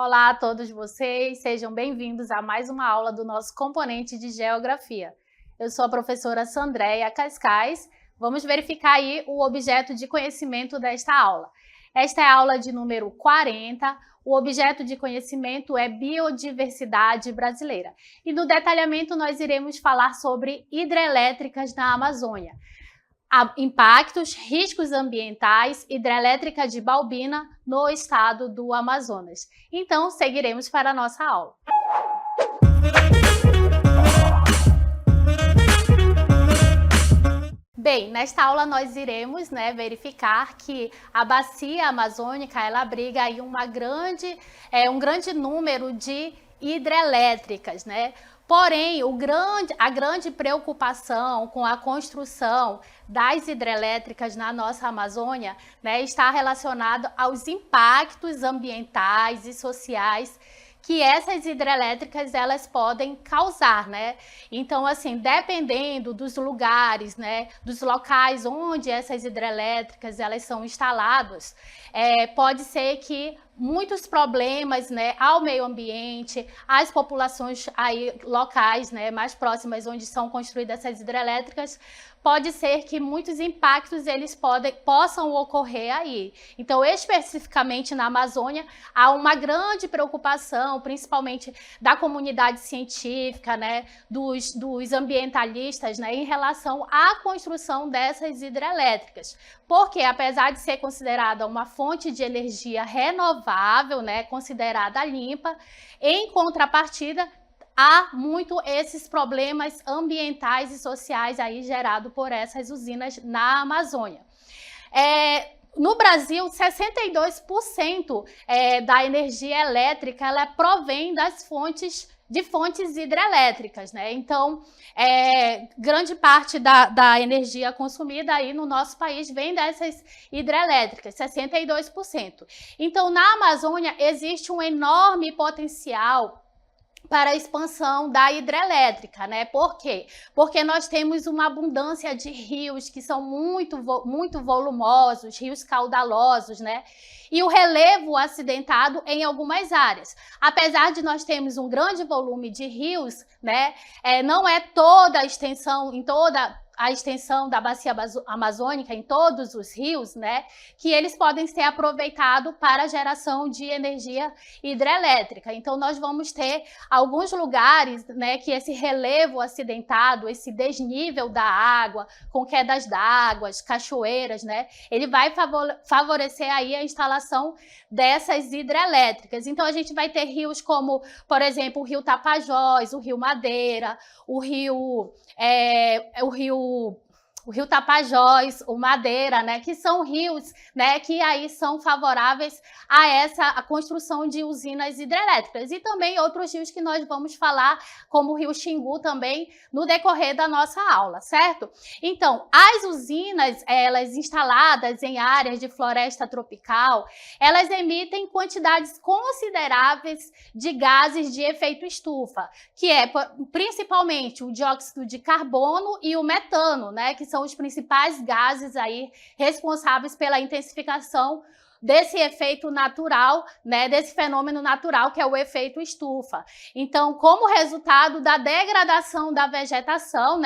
Olá a todos vocês, sejam bem-vindos a mais uma aula do nosso componente de Geografia. Eu sou a professora Sandréia Cascais. Vamos verificar aí o objeto de conhecimento desta aula. Esta é a aula de número 40. O objeto de conhecimento é biodiversidade brasileira. E no detalhamento nós iremos falar sobre hidrelétricas na Amazônia. Impactos, riscos ambientais, hidrelétrica de Balbina no estado do Amazonas. Então, seguiremos para a nossa aula. Bem, nesta aula nós iremos verificar que a bacia amazônica ela abriga aí um grande número de hidrelétricas, Porém, a grande preocupação com a construção das hidrelétricas na nossa Amazônia está relacionada aos impactos ambientais e sociais que essas hidrelétricas elas podem causar, Então, assim, dependendo dos lugares, dos locais onde essas hidrelétricas elas são instaladas, pode ser que muitos problemas, ao meio ambiente, às populações aí locais, mais próximas onde são construídas essas hidrelétricas, pode ser que muitos impactos eles possam ocorrer aí. Então, especificamente na Amazônia, há uma grande preocupação, principalmente da comunidade científica, dos ambientalistas, em relação à construção dessas hidrelétricas. Porque, apesar de ser considerada uma fonte de energia renovável, considerada limpa, em contrapartida, há muito esses problemas ambientais e sociais aí gerados por essas usinas na Amazônia. No Brasil, 62% da energia elétrica ela provém de fontes hidrelétricas, Então, grande parte da energia consumida aí no nosso país vem dessas hidrelétricas, 62%. Então, na Amazônia existe um enorme potencial para a expansão da hidrelétrica, Por quê? Porque nós temos uma abundância de rios que são muito volumosos, rios caudalosos, E o relevo acidentado em algumas áreas. Apesar de nós termos um grande volume de rios, não é toda a extensão, a extensão da bacia amazônica em todos os rios, que eles podem ser aproveitados para a geração de energia hidrelétrica. Então, nós vamos ter alguns lugares, que esse relevo acidentado, esse desnível da água, com quedas d'água, cachoeiras, ele vai favorecer aí a instalação dessas hidrelétricas. Então, a gente vai ter rios como, por exemplo, o rio Tapajós, o rio Madeira, o rio Tapajós, o Madeira, que são rios, que aí são favoráveis a construção de usinas hidrelétricas. E também outros rios que nós vamos falar, como o rio Xingu também, no decorrer da nossa aula, certo? Então, as usinas, elas instaladas em áreas de floresta tropical, elas emitem quantidades consideráveis de gases de efeito estufa, que é principalmente o dióxido de carbono e o metano, que são os principais gases aí responsáveis pela intensificação desse efeito natural, desse fenômeno natural que é o efeito estufa. Então, como resultado da degradação da vegetação,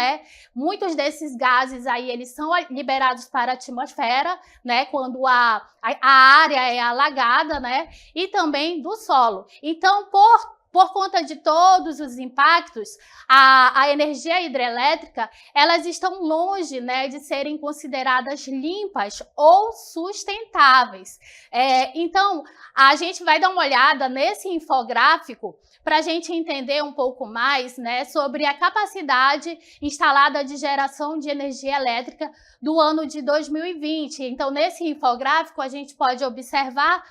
muitos desses gases aí eles são liberados para a atmosfera, quando a área é alagada, e também do solo. Então, por conta de todos os impactos, a energia hidrelétrica, elas estão longe, de serem consideradas limpas ou sustentáveis. Então, a gente vai dar uma olhada nesse infográfico para a gente entender um pouco mais, sobre a capacidade instalada de geração de energia elétrica do ano de 2020. Então, nesse infográfico, a gente pode observar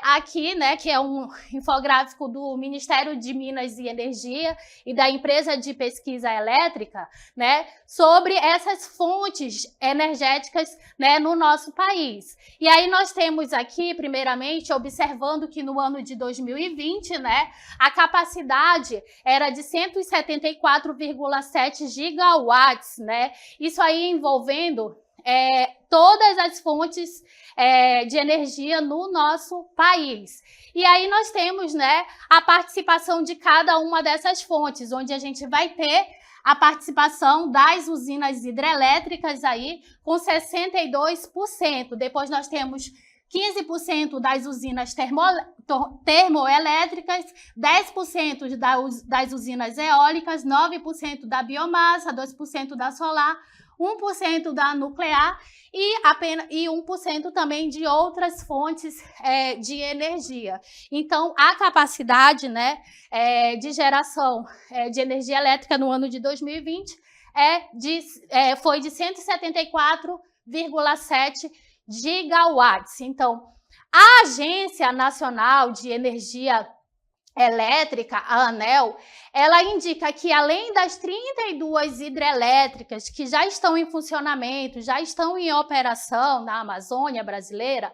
aqui, que é um infográfico do Ministério de Minas e Energia e da Empresa de Pesquisa Elétrica, sobre essas fontes energéticas, no nosso país. E aí nós temos aqui, primeiramente, observando que no ano de 2020, a capacidade era de 174,7 gigawatts, Isso aí envolvendo todas as fontes de energia no nosso país. E aí nós temos, né, a participação de cada uma dessas fontes, onde a gente vai ter a participação das usinas hidrelétricas aí com 62%. Depois nós temos 15% das usinas termoelétricas, 10% das usinas eólicas, 9% da biomassa, 2% da solar, 1% da nuclear e 1% também de outras fontes de energia. Então, a capacidade, né, de geração de energia elétrica no ano de 2020 foi de 174,7 gigawatts. Então, a Agência Nacional de Energia Elétrica, a ANEEL, ela indica que além das 32 hidrelétricas que já estão em funcionamento, já estão em operação na Amazônia brasileira,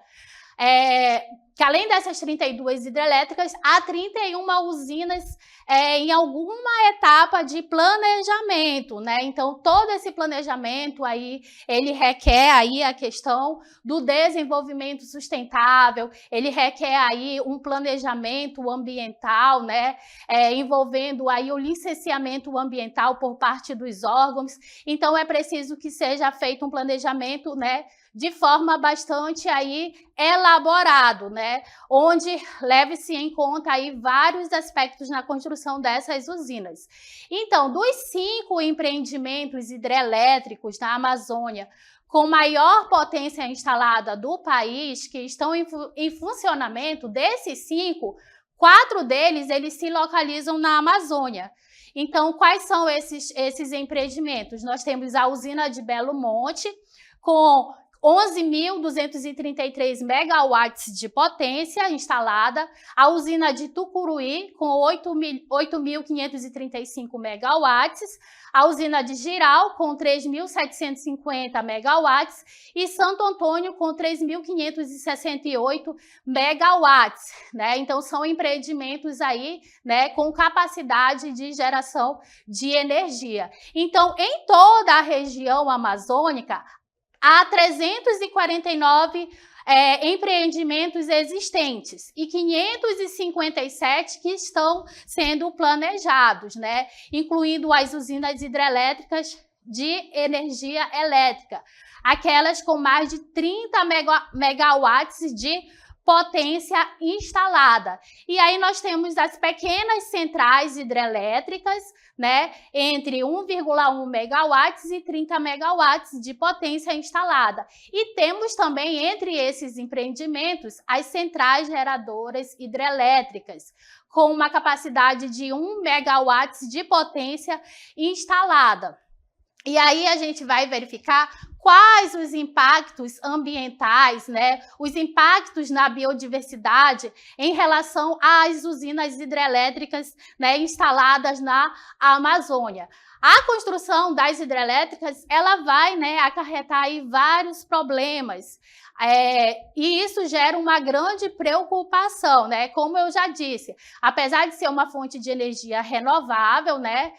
que além dessas 32 hidrelétricas, há 31 usinas em alguma etapa de planejamento, né? Então, todo esse planejamento aí, ele requer aí a questão do desenvolvimento sustentável, ele requer aí um planejamento ambiental, né? Envolvendo aí o licenciamento ambiental por parte dos órgãos. Então, é preciso que seja feito um planejamento, né, de forma bastante aí elaborado, né, onde leve-se em conta aí vários aspectos na construção dessas usinas. Então, dos 5 empreendimentos hidrelétricos na Amazônia com maior potência instalada do país, que estão em funcionamento, desses 5, 4 deles eles se localizam na Amazônia. Então, quais são esses empreendimentos? Nós temos a usina de Belo Monte, com 11.233 megawatts de potência instalada, a usina de Tucuruí, com 8.535 megawatts, a usina de Jirau, com 3.750 megawatts, e Santo Antônio, com 3.568 megawatts, né? Então, são empreendimentos aí, né, com capacidade de geração de energia. Então, em toda a região amazônica, há 349 empreendimentos existentes e 557 que estão sendo planejados, né? Incluindo as usinas hidrelétricas de energia elétrica, aquelas com mais de 30 megawatts de potência instalada. E aí nós temos as pequenas centrais hidrelétricas, né, entre 1,1 megawatts e 30 megawatts de potência instalada. E temos também, entre esses empreendimentos, as centrais geradoras hidrelétricas, com uma capacidade de 1 megawatts de potência instalada. E aí a gente vai verificar quais os impactos ambientais, né, os impactos na biodiversidade em relação às usinas hidrelétricas, né, instaladas na Amazônia. A construção das hidrelétricas, ela vai, né, acarretar aí vários problemas. E isso gera uma grande preocupação, né? Como eu já disse, apesar de ser uma fonte de energia renovável, né,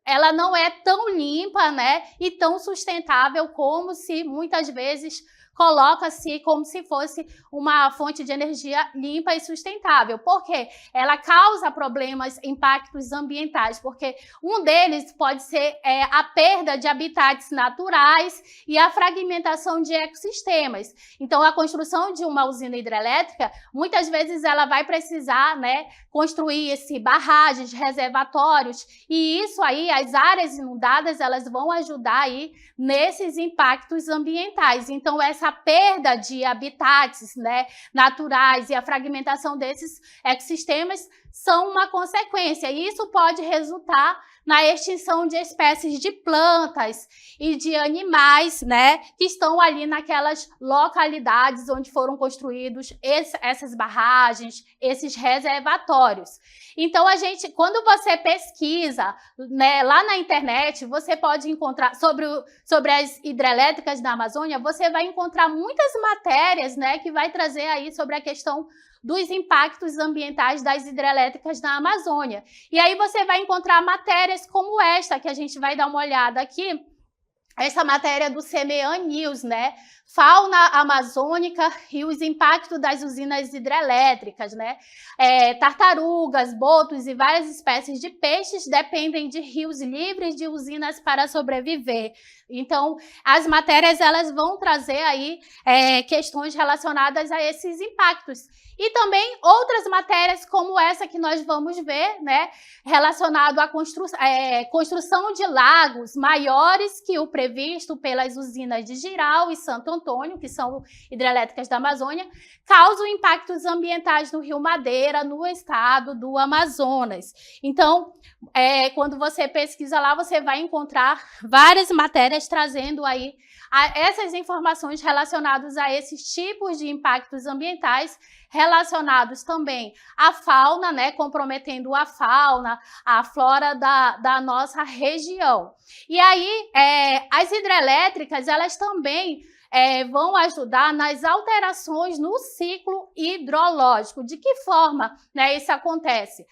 ela não é tão limpa, né, e tão sustentável como se muitas vezes coloca-se como se fosse uma fonte de energia limpa e sustentável. Por quê? Ela causa problemas, impactos ambientais, porque um deles pode ser a perda de habitats naturais e a fragmentação de ecossistemas. Então, a construção de uma usina hidrelétrica, muitas vezes ela vai precisar, né, construir barragens, reservatórios, e isso aí, as áreas inundadas, elas vão ajudar aí nesses impactos ambientais. Então, essa perda de habitats, né, naturais e a fragmentação desses ecossistemas são uma consequência. E isso pode resultar na extinção de espécies de plantas e de animais, né, que estão ali naquelas localidades onde foram construídos essas barragens, esses reservatórios. Então, quando você pesquisa, né, lá na internet, você pode encontrar sobre as hidrelétricas da Amazônia, você vai encontrar muitas matérias, né, que vai trazer aí sobre a questão dos impactos ambientais das hidrelétricas na Amazônia. E aí você vai encontrar matérias como esta, que a gente vai dar uma olhada aqui, essa matéria do CMEAN News, né? Fauna amazônica e os impactos das usinas hidrelétricas, né? Tartarugas, botos e várias espécies de peixes dependem de rios livres de usinas para sobreviver. Então, as matérias elas vão trazer aí questões relacionadas a esses impactos. E também outras matérias como essa que nós vamos ver, né, relacionado à construção de lagos maiores que o previsto pelas usinas de Jirau e Santo Antônio, que são hidrelétricas da Amazônia, causam impactos ambientais no Rio Madeira, no estado do Amazonas. Então, quando você pesquisa lá, você vai encontrar várias matérias trazendo aí essas informações relacionadas a esses tipos de impactos ambientais, relacionados também à fauna, né, comprometendo a fauna, a flora da nossa região. E aí, as hidrelétricas, elas também vão ajudar nas alterações no ciclo hidrológico. De que forma, né, isso acontece?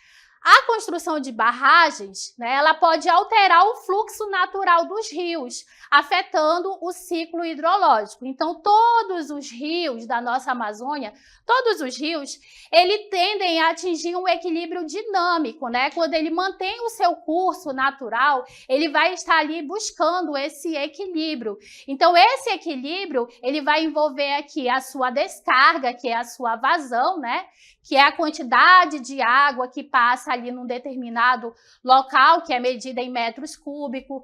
A construção de barragens, né, ela pode alterar o fluxo natural dos rios, afetando o ciclo hidrológico. Então, todos os rios da nossa Amazônia, todos os rios, eles tendem a atingir um equilíbrio dinâmico, né? Quando ele mantém o seu curso natural, ele vai estar ali buscando esse equilíbrio. Então, esse equilíbrio, ele vai envolver aqui a sua descarga, que é a sua vazão, né? Que é a quantidade de água que passa ali num determinado local, que é medida em metros cúbicos.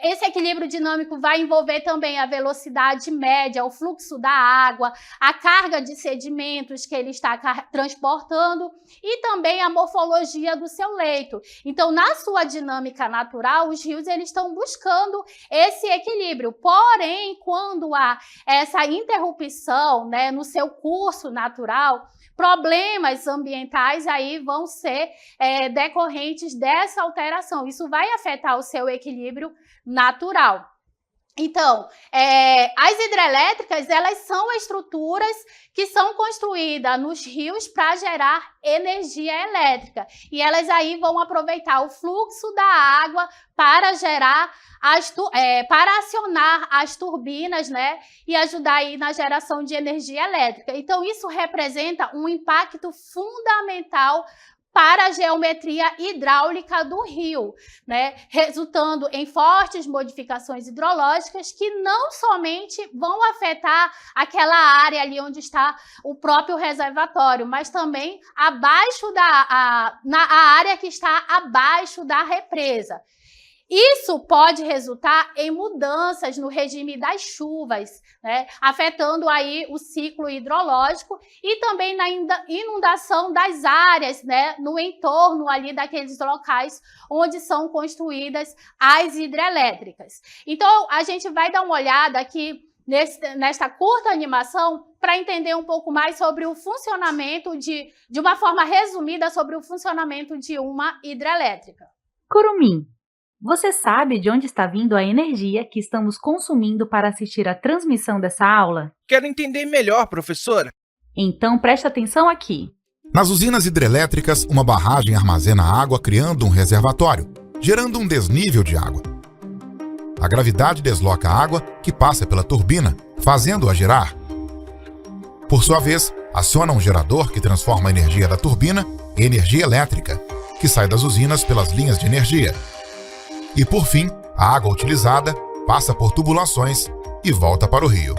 Esse equilíbrio dinâmico vai envolver também a velocidade média, o fluxo da água, a carga de sedimentos que ele está transportando e também a morfologia do seu leito. Então, na sua dinâmica natural, os rios eles estão buscando esse equilíbrio. Porém, quando há essa interrupção, né, no seu curso natural, problemas ambientais aí vão ser decorrentes dessa alteração. Isso vai afetar o seu equilíbrio natural. Então, as hidrelétricas, elas são estruturas que são construídas nos rios para gerar energia elétrica. E elas aí vão aproveitar o fluxo da água para gerar, para acionar as turbinas, né? E ajudar aí na geração de energia elétrica. Então, isso representa um impacto fundamental para a geometria hidráulica do rio, né? Resultando em fortes modificações hidrológicas que não somente vão afetar aquela área ali onde está o próprio reservatório, mas também abaixo na área que está abaixo da represa. Isso pode resultar em mudanças no regime das chuvas, né, afetando aí o ciclo hidrológico e também na inundação das áreas, né, no entorno ali daqueles locais onde são construídas as hidrelétricas. Então, a gente vai dar uma olhada aqui nesta curta animação para entender um pouco mais sobre o funcionamento de uma forma resumida sobre o funcionamento de uma hidrelétrica. Curumim, você sabe de onde está vindo a energia que estamos consumindo para assistir à transmissão dessa aula? Quero entender melhor, professora. Então preste atenção aqui. Nas usinas hidrelétricas, uma barragem armazena água criando um reservatório, gerando um desnível de água. A gravidade desloca a água que passa pela turbina, fazendo-a girar. Por sua vez, aciona um gerador que transforma a energia da turbina em energia elétrica, que sai das usinas pelas linhas de energia. E, por fim, a água utilizada passa por tubulações e volta para o rio.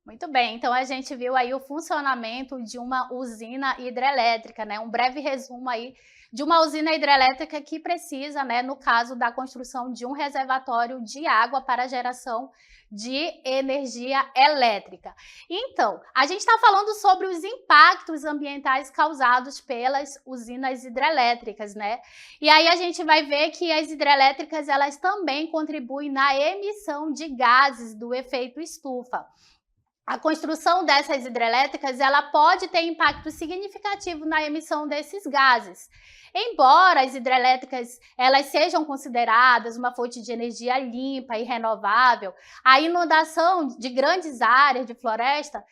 Muito bem, então a gente viu aí o funcionamento de uma usina hidrelétrica, né? Um breve resumo aí de uma usina hidrelétrica que precisa, né, no caso da construção de um reservatório de água para a geração de energia elétrica. Então, a gente está falando sobre os impactos ambientais causados pelas usinas hidrelétricas, né? E aí a gente vai ver que as hidrelétricas, elas também contribuem na emissão de gases do efeito estufa. A construção dessas hidrelétricas, ela pode ter impacto significativo na emissão desses gases. Embora as hidrelétricas elas sejam consideradas uma fonte de energia limpa e renovável, a inundação de grandes áreas de floresta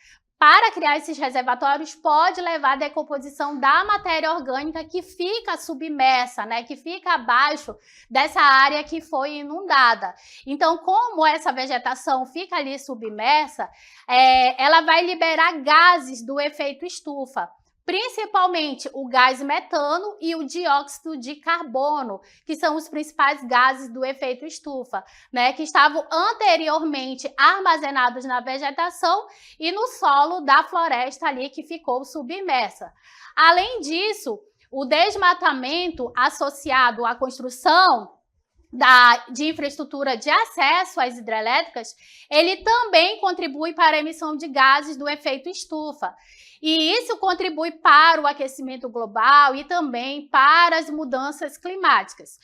para criar esses reservatórios pode levar à decomposição da matéria orgânica que fica submersa, né, que fica abaixo dessa área que foi inundada. Então, como essa vegetação fica ali submersa, ela vai liberar gases do efeito estufa, principalmente o gás metano e o dióxido de carbono, que são os principais gases do efeito estufa, né, que estavam anteriormente armazenados na vegetação e no solo da floresta ali que ficou submersa. Além disso, o desmatamento associado à construção de infraestrutura de acesso às hidrelétricas, ele também contribui para a emissão de gases do efeito estufa. E isso contribui para o aquecimento global e também para as mudanças climáticas.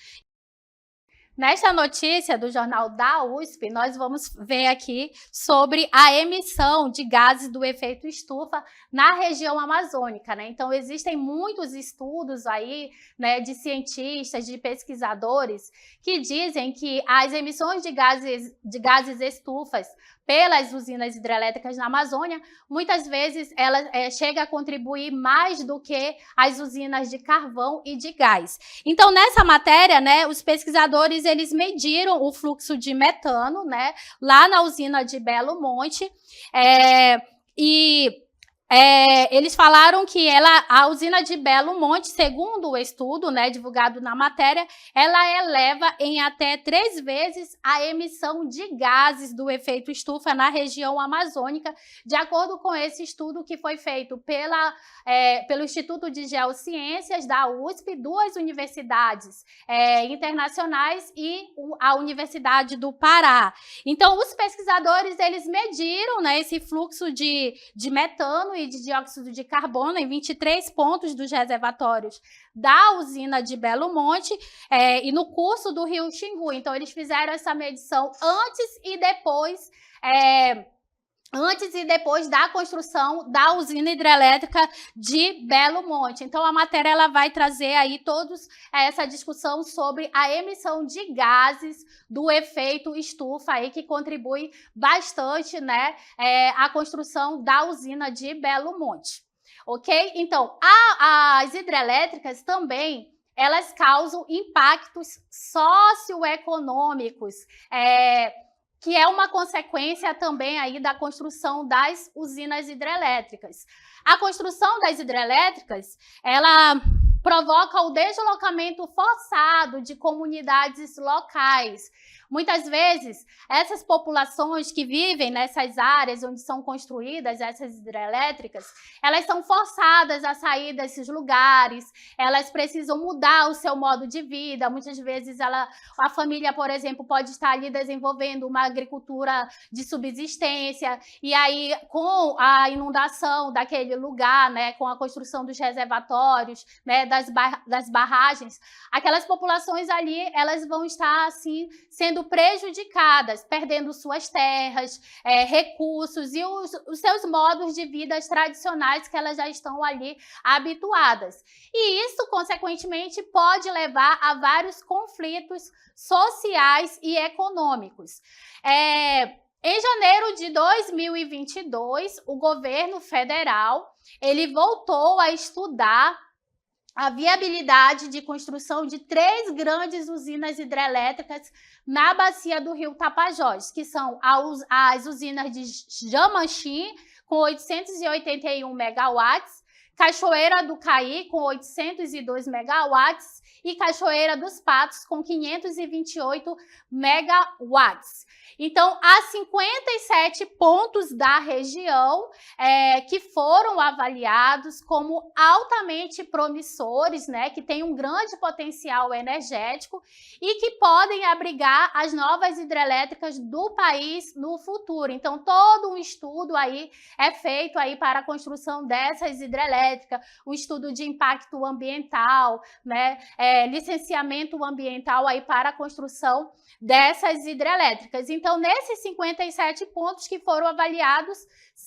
Nesta notícia do jornal da USP, nós vamos ver aqui sobre a emissão de gases do efeito estufa na região amazônica, né? Então, existem muitos estudos aí, né, de cientistas, de pesquisadores, que dizem que as emissões de gases estufas pelas usinas hidrelétricas na Amazônia, muitas vezes ela chega a contribuir mais do que as usinas de carvão e de gás. Então, nessa matéria, né, os pesquisadores eles mediram o fluxo de metano, né, lá na usina de Belo Monte, eles falaram que a usina de Belo Monte, segundo o estudo, né, divulgado na matéria, ela eleva em até 3 vezes a emissão de gases do efeito estufa na região amazônica, de acordo com esse estudo que foi feito pelo Instituto de Geociências da USP, 2 universidades internacionais e a Universidade do Pará. Então, os pesquisadores eles mediram, né, esse fluxo de metano e de dióxido de carbono em 23 pontos dos reservatórios da usina de Belo Monte e no curso do rio Xingu. Então, eles fizeram essa medição antes e depois da construção da usina hidrelétrica de Belo Monte. Então, a matéria ela vai trazer aí essa discussão sobre a emissão de gases do efeito estufa aí, que contribui bastante, né, à construção da usina de Belo Monte. Ok? Então, as hidrelétricas também elas causam impactos socioeconômicos, que é uma consequência também aí da construção das usinas hidrelétricas. A construção das hidrelétricas, ela provoca o deslocamento forçado de comunidades locais. Muitas vezes, essas populações que vivem nessas áreas onde são construídas essas hidrelétricas, elas são forçadas a sair desses lugares, elas precisam mudar o seu modo de vida. Muitas vezes, a família, por exemplo, pode estar ali desenvolvendo uma agricultura de subsistência, e aí, com a inundação daquele lugar, né, com a construção dos reservatórios, né, das barragens, aquelas populações ali, elas vão estar, assim, sendo prejudicadas, perdendo suas terras, recursos e os seus modos de vida tradicionais que elas já estão ali habituadas. E isso, consequentemente, pode levar a vários conflitos sociais e econômicos. Em janeiro de 2022, o governo federal ele voltou a estudar a viabilidade de construção de 3 grandes usinas hidrelétricas na bacia do rio Tapajós, que são as usinas de Jamanchim, com 881 megawatts, Cachoeira do Caí, com 802 megawatts, e Cachoeira dos Patos, com 528 megawatts. Então, há 57 pontos da região que foram avaliados como altamente promissores, né, que têm um grande potencial energético e que podem abrigar as novas hidrelétricas do país no futuro. Então, todo um estudo aí é feito aí para a construção dessas hidrelétricas, um estudo de impacto ambiental, né, licenciamento ambiental aí para a construção dessas hidrelétricas. Então, nesses 57 pontos que foram avaliados,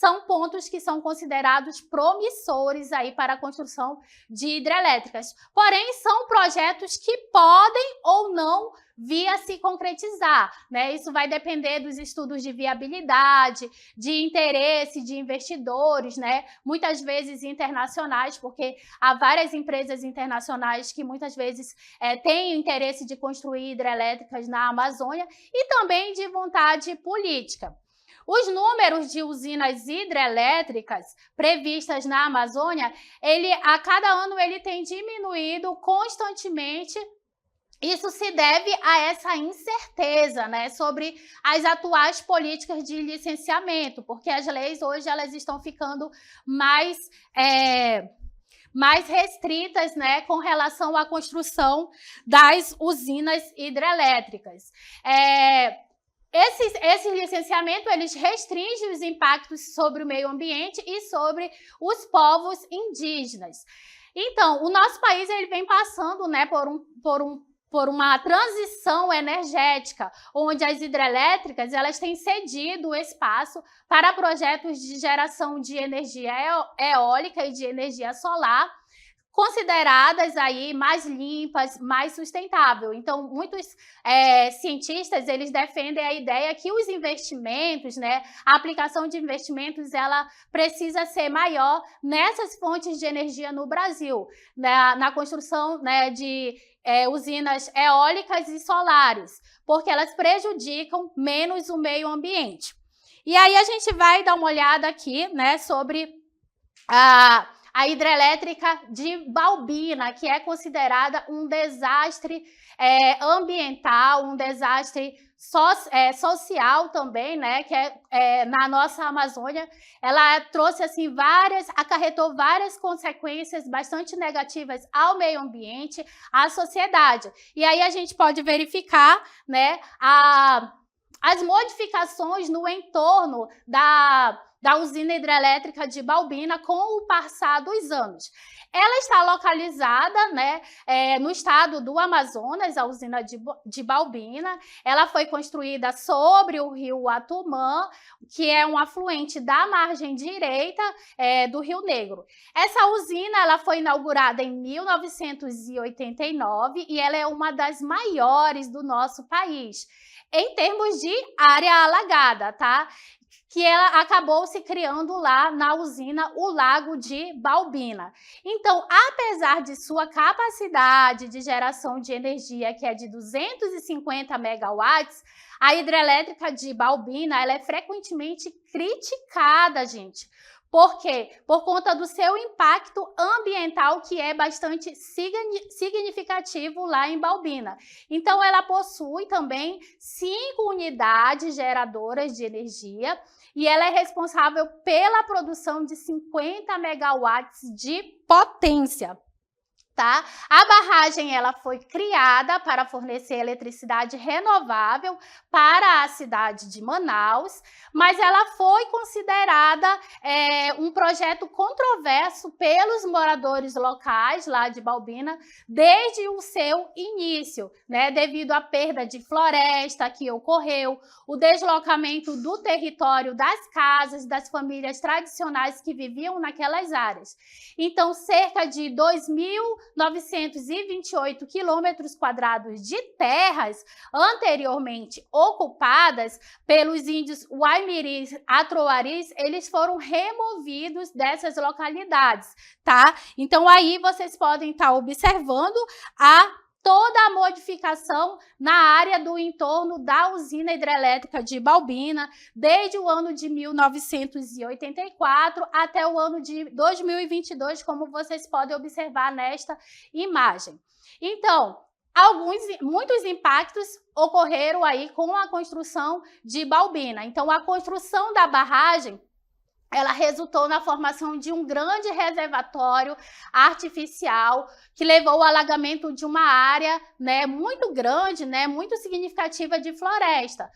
são pontos que são considerados promissores aí para a construção de hidrelétricas. Porém, são projetos que podem ou não vir a se concretizar, né? Isso vai depender dos estudos de viabilidade, de interesse de investidores, né? Muitas vezes internacionais, porque há várias empresas internacionais que muitas vezes têm interesse de construir hidrelétricas na Amazônia e também de vontade política. Os números de usinas hidrelétricas previstas na Amazônia, a cada ano ele tem diminuído constantemente. Isso se deve a essa incerteza, né, sobre as atuais políticas de licenciamento, porque as leis hoje elas estão ficando mais restritas, né, com relação à construção das usinas hidrelétricas. Esse licenciamento eles restringem os impactos sobre o meio ambiente e sobre os povos indígenas. Então, o nosso país ele vem passando, né, por uma transição energética, onde as hidrelétricas elas têm cedido espaço para projetos de geração de energia eólica e de energia solar, consideradas aí mais limpas, mais sustentáveis. Então, muitos cientistas eles defendem a ideia que os investimentos, né, a aplicação de investimentos, ela precisa ser maior nessas fontes de energia no Brasil, na construção, né, de usinas eólicas e solares, porque elas prejudicam menos o meio ambiente. E aí a gente vai dar uma olhada aqui, né, sobre a hidrelétrica de Balbina, que é considerada um desastre ambiental, um desastre social também, né, que na nossa Amazônia, ela trouxe assim acarretou várias consequências bastante negativas ao meio ambiente, à sociedade. E aí a gente pode verificar, né, as modificações no entorno da usina hidrelétrica de Balbina com o passar dos anos. Ela está localizada, né, no estado do Amazonas, a usina de Balbina. Ela foi construída sobre o rio Atumã, que é um afluente da margem direita do Rio Negro. Essa usina ela foi inaugurada em 1989 e ela é uma das maiores do nosso país, em termos de área alagada, tá? Que ela acabou se criando lá na usina o Lago de Balbina. Então, apesar de sua capacidade de geração de energia, que é de 250 megawatts, a hidrelétrica de Balbina ela é frequentemente criticada, gente. Por quê? Por conta do seu impacto ambiental, que é bastante significativo lá em Balbina. Então, ela possui também 5 unidades geradoras de energia e ela é responsável pela produção de 50 megawatts de potência. Tá? A barragem ela foi criada para fornecer eletricidade renovável para a cidade de Manaus, mas ela foi considerada um projeto controverso pelos moradores locais lá de Balbina desde o seu início, né? Devido à perda de floresta que ocorreu, o deslocamento do território das casas das famílias tradicionais que viviam naquelas áreas. Então, cerca de 2.928 quilômetros quadrados de terras anteriormente ocupadas pelos índios Waimiris, Atroaris, eles foram removidos dessas localidades, tá? Então, aí vocês podem estar observando toda a modificação na área do entorno da usina hidrelétrica de Balbina, desde o ano de 1984 até o ano de 2022, como vocês podem observar nesta imagem. Então, muitos impactos ocorreram aí com a construção de Balbina. Então, a construção da barragem ela resultou na formação de um grande reservatório artificial que levou ao alagamento de uma área, né, muito grande, né, muito significativa de floresta,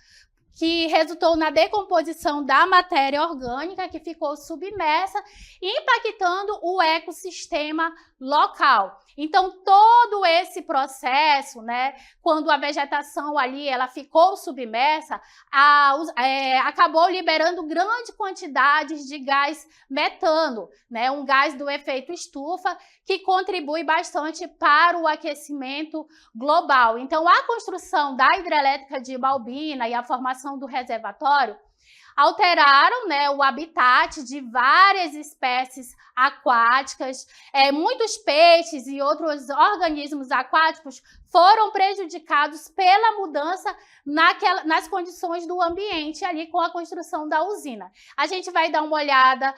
que resultou na decomposição da matéria orgânica que ficou submersa, impactando o ecossistema local. Então, todo esse processo, né, quando a vegetação ali ela ficou submersa, acabou liberando grandes quantidades de gás metano, né, um gás do efeito estufa, que contribui bastante para o aquecimento global. Então, a construção da hidrelétrica de Balbina e a formação do reservatório alteraram, né, o habitat de várias espécies aquáticas. Muitos peixes e outros organismos aquáticos foram prejudicados pela mudança nas condições do ambiente ali com a construção da usina. A gente vai dar uma olhada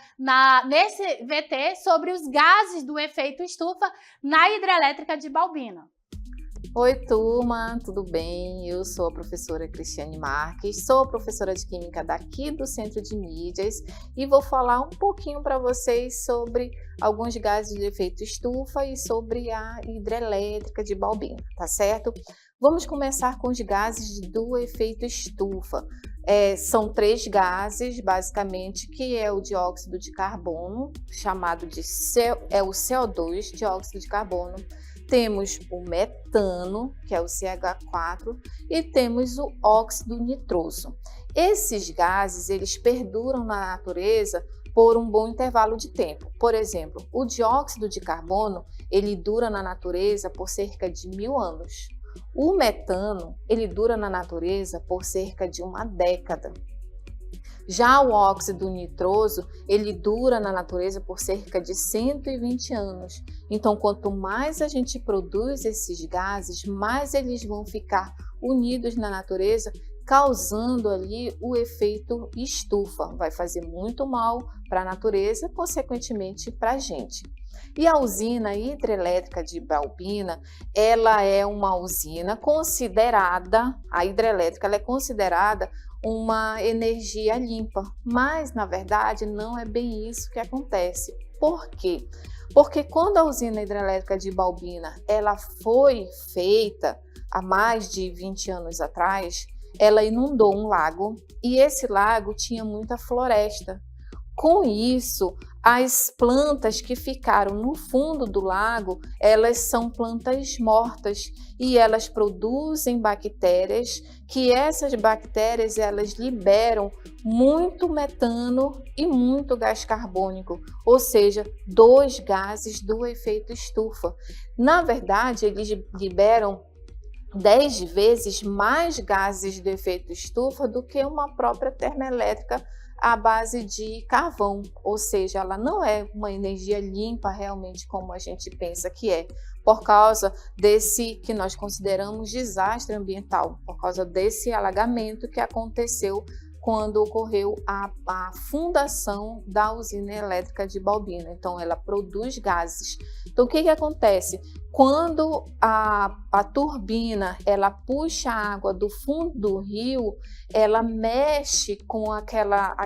nesse VT sobre os gases do efeito estufa na hidrelétrica de Balbina. Oi, turma, tudo bem? Eu sou a professora Cristiane Marques, sou professora de Química daqui do Centro de Mídias e vou falar um pouquinho para vocês sobre alguns gases de efeito estufa e sobre a hidrelétrica de Balbina, tá certo? Vamos começar com os gases do efeito estufa. São 3 gases, basicamente, que é o dióxido de carbono, chamado de o CO2, dióxido de carbono. Temos o metano, que é o CH4, e temos o óxido nitroso. Esses gases, eles perduram na natureza por um bom intervalo de tempo. Por exemplo, o dióxido de carbono, ele dura na natureza por cerca de 1000 anos. O metano, ele dura na natureza por cerca de 1 década. Já o óxido nitroso, ele dura na natureza por cerca de 120 anos. Então, quanto mais a gente produz esses gases, mais eles vão ficar unidos na natureza, causando ali o efeito estufa. Vai fazer muito mal para a natureza, consequentemente para a gente. E a usina hidrelétrica de Balbina, ela é uma usina considerada, a hidrelétrica ela é considerada uma energia limpa, mas na verdade não é bem isso que acontece. Por quê? Porque quando a usina hidrelétrica de Balbina ela foi feita há mais de 20 anos atrás, ela inundou um lago e esse lago tinha muita floresta. Com isso, as plantas que ficaram no fundo do lago, elas são plantas mortas e elas produzem bactérias, que essas bactérias elas liberam muito metano e muito gás carbônico, ou seja, 2 gases do efeito estufa. Na verdade, eles liberam 10 vezes mais gases do efeito estufa do que uma própria termoelétrica à base de carvão, ou seja, ela não é uma energia limpa realmente como a gente pensa que é, por causa desse que nós consideramos desastre ambiental, por causa desse alagamento que aconteceu quando ocorreu a fundação da usina elétrica de Balbina. Então, ela produz gases. Então, o que acontece? Quando a turbina ela puxa a água do fundo do rio, ela mexe com aquela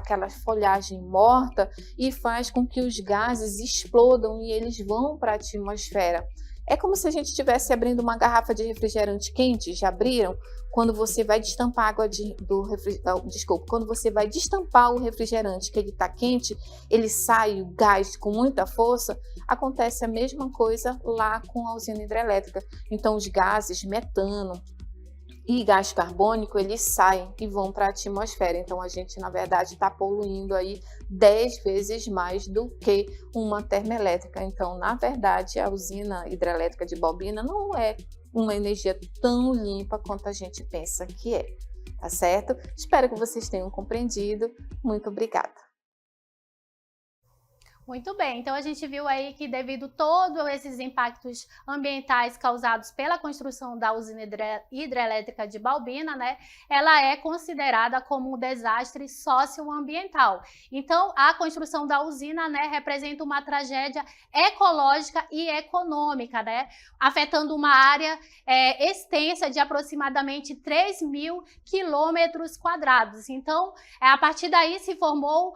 folhagem morta e faz com que os gases explodam e eles vão para a atmosfera. É como se a gente estivesse abrindo uma garrafa de refrigerante quente, já abriram? Quando você vai destampar água quando você vai destampar o refrigerante que ele está quente, ele sai o gás com muita força, acontece a mesma coisa lá com a usina hidrelétrica. Então os gases metano e gás carbônico, eles saem e vão para a atmosfera. Então a gente, na verdade, está poluindo aí 10 vezes mais do que uma termoelétrica. Então, na verdade, a usina hidrelétrica de Balbina não é uma energia tão limpa quanto a gente pensa que é, tá certo? Espero que vocês tenham compreendido. Muito obrigada. Muito bem, então a gente viu aí que devido a todos esses impactos ambientais causados pela construção da usina hidrelétrica de Balbina, né, ela é considerada como um desastre socioambiental. Então, a construção da usina, né, representa uma tragédia ecológica e econômica, né, afetando uma área extensa de aproximadamente 3.000 quilômetros quadrados. Então, a partir daí se formou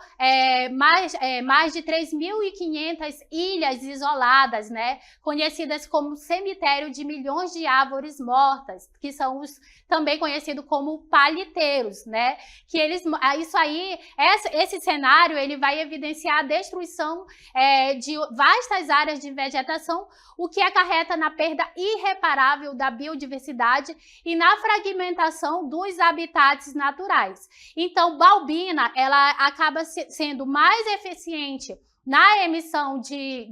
mais de 3.000 3.500 ilhas isoladas, né, conhecidas como cemitério de milhões de árvores mortas, que são os também conhecidos como paliteiros, né, que esse cenário ele vai evidenciar a destruição de vastas áreas de vegetação, o que acarreta na perda irreparável da biodiversidade e na fragmentação dos habitats naturais. Então, Balbina, ela acaba sendo mais eficiente na emissão de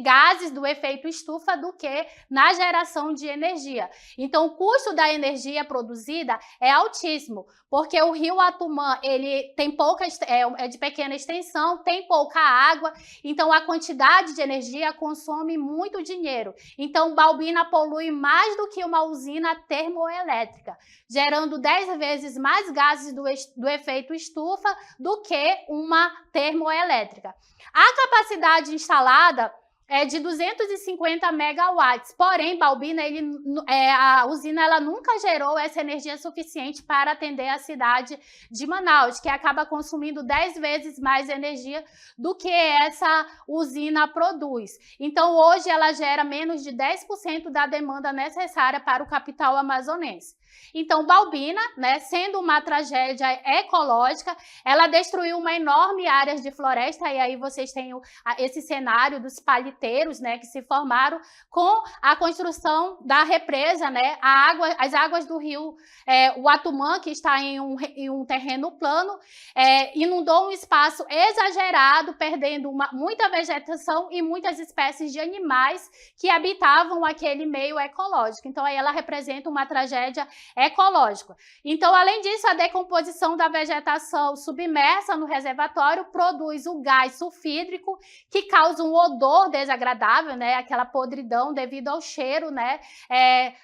gases do efeito estufa do que na geração de energia. Então, o custo da energia produzida é altíssimo, porque o rio Atumã, ele tem é de pequena extensão, tem pouca água, então a quantidade de energia consome muito dinheiro. Então, Balbina polui mais do que uma usina termoelétrica, gerando 10 vezes mais gases do efeito estufa do que uma termoelétrica. A capacidade instalada é de 250 megawatts, porém, Balbina, a usina ela nunca gerou essa energia suficiente para atender a cidade de Manaus, que acaba consumindo 10 vezes mais energia do que essa usina produz. Então, hoje, ela gera menos de 10% da demanda necessária para o capital amazonense. Então, Balbina, né, sendo uma tragédia ecológica, ela destruiu uma enorme área de floresta, e aí vocês têm esse cenário dos paliteiros, né, que se formaram com a construção da represa, né, as águas do rio Uatumã, que está em um terreno plano, inundou um espaço exagerado, perdendo muita vegetação e muitas espécies de animais que habitavam aquele meio ecológico. Então, aí ela representa uma tragédia ecológica. Então, além disso, a decomposição da vegetação submersa no reservatório produz o gás sulfídrico, que causa um odor desagradável, né? Aquela podridão devido ao cheiro, né?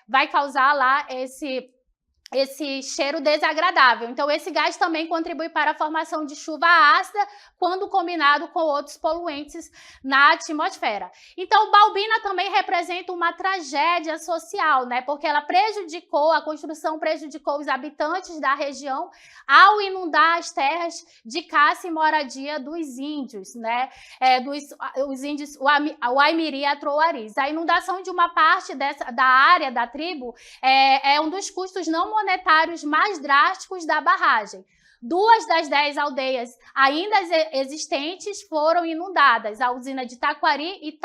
Vai causar lá esse cheiro desagradável. Então, esse gás também contribui para a formação de chuva ácida quando combinado com outros poluentes na atmosfera. Então, Balbina também representa uma tragédia social, né? Porque a construção prejudicou os habitantes da região ao inundar as terras de caça e moradia dos índios, né? Os índios Waimiri e Atrouaris. A inundação de uma parte da área da tribo é um dos custos não monetários mais drásticos da barragem. 2 das 10 aldeias ainda existentes foram inundadas, a usina de Taquari e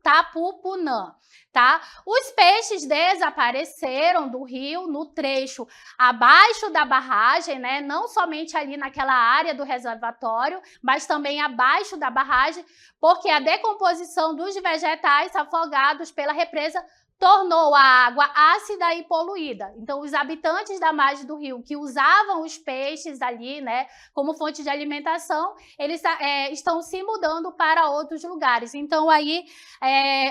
Tapupunã. Tá? Os peixes desapareceram do rio no trecho abaixo da barragem, né? Não somente ali naquela área do reservatório, mas também abaixo da barragem, porque a decomposição dos vegetais afogados pela represa tornou a água ácida e poluída. Então, os habitantes da margem do rio que usavam os peixes ali, né, como fonte de alimentação, eles estão se mudando para outros lugares. Então, aí,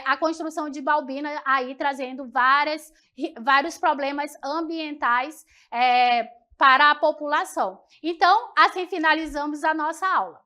a construção de Balbina aí trazendo vários problemas ambientais para a população. Então, assim finalizamos a nossa aula.